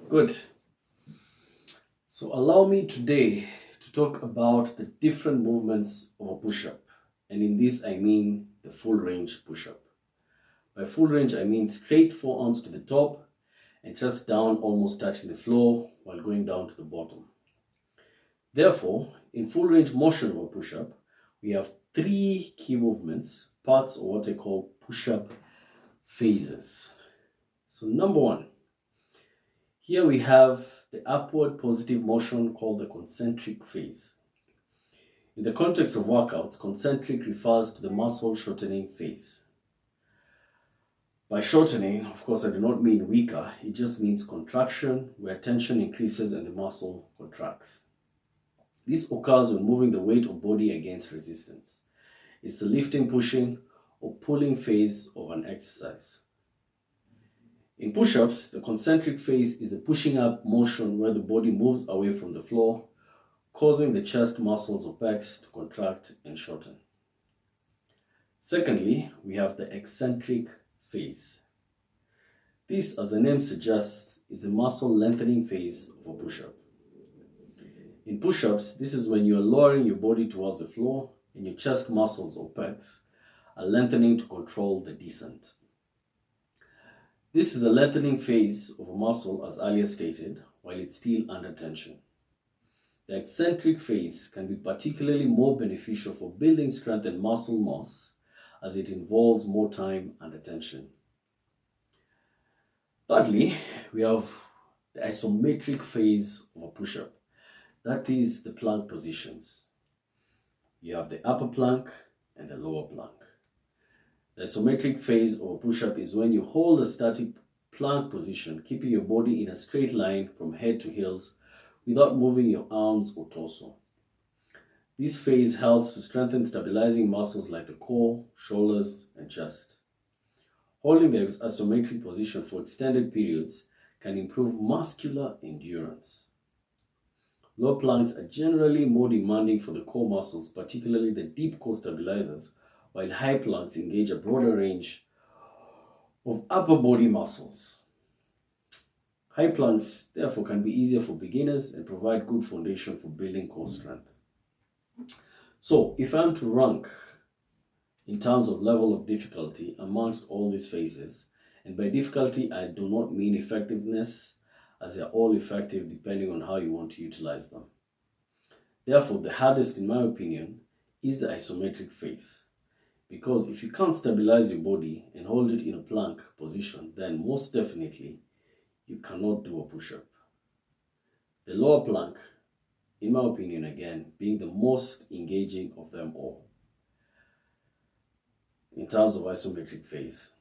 Good. So allow me today to talk about the different movements of a push-up. And in this, I mean the full range push-up. By full range, I mean straight forearms to the top and just down, almost touching the floor while going down to the bottom. Therefore, in full range motion of a push-up, we have three key movements, parts of what I call push-up phases. So number one, here we have the upward positive motion called the concentric phase. In the context of workouts, concentric refers to the muscle shortening phase. By shortening, of course, I do not mean weaker, it just means contraction where tension increases and the muscle contracts. This occurs when moving the weight of body against resistance. It's the lifting, pushing, or pulling phase of an exercise. In push-ups, the concentric phase is a pushing up motion where the body moves away from the floor, causing the chest muscles or pecs to contract and shorten. Secondly, we have the eccentric phase. This, as the name suggests, is the muscle lengthening phase of a push-up. In push-ups, this is when you are lowering your body towards the floor and your chest muscles or pecs are lengthening to control the descent. This is a lengthening phase of a muscle as earlier stated, while it's still under tension. The eccentric phase can be particularly more beneficial for building strength and muscle mass as it involves more time under tension. Thirdly, we have the isometric phase of a push-up. That is the plank positions. You have the upper plank and the lower plank. The isometric phase of a push-up is when you hold a static plank position, keeping your body in a straight line from head to heels without moving your arms or torso. This phase helps to strengthen stabilizing muscles like the core, shoulders, and chest. Holding the isometric position for extended periods can improve muscular endurance. Low planks are generally more demanding for the core muscles, particularly the deep core stabilizers, while high planks engage a broader range of upper body muscles. High planks, therefore, can be easier for beginners and provide good foundation for building core strength. So, if I'm to rank in terms of level of difficulty amongst all these phases, and by difficulty I do not mean effectiveness, as they are all effective depending on how you want to utilize them. Therefore, the hardest, in my opinion, is the isometric phase. Because if you can't stabilize your body and hold it in a plank position, then most definitely you cannot do a push-up. The lower plank, in my opinion, again, being the most engaging of them all in terms of isometric phase.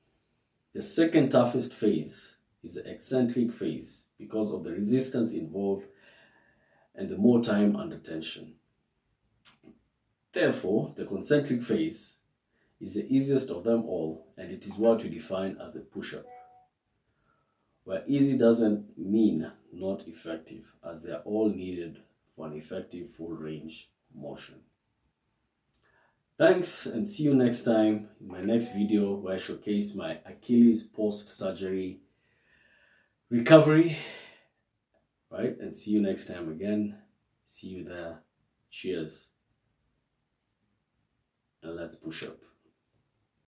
The second toughest phase is the eccentric phase because of the resistance involved and the more time under tension. Therefore, the concentric phase is the easiest of them all, and it is what we define as the push-up, where easy doesn't mean not effective, as they are all needed for an effective full range motion. Thanks, and see you next time in my next video where I showcase my Achilles post-surgery recovery. Right, and see you next time again. See you there. Cheers. And let's push up.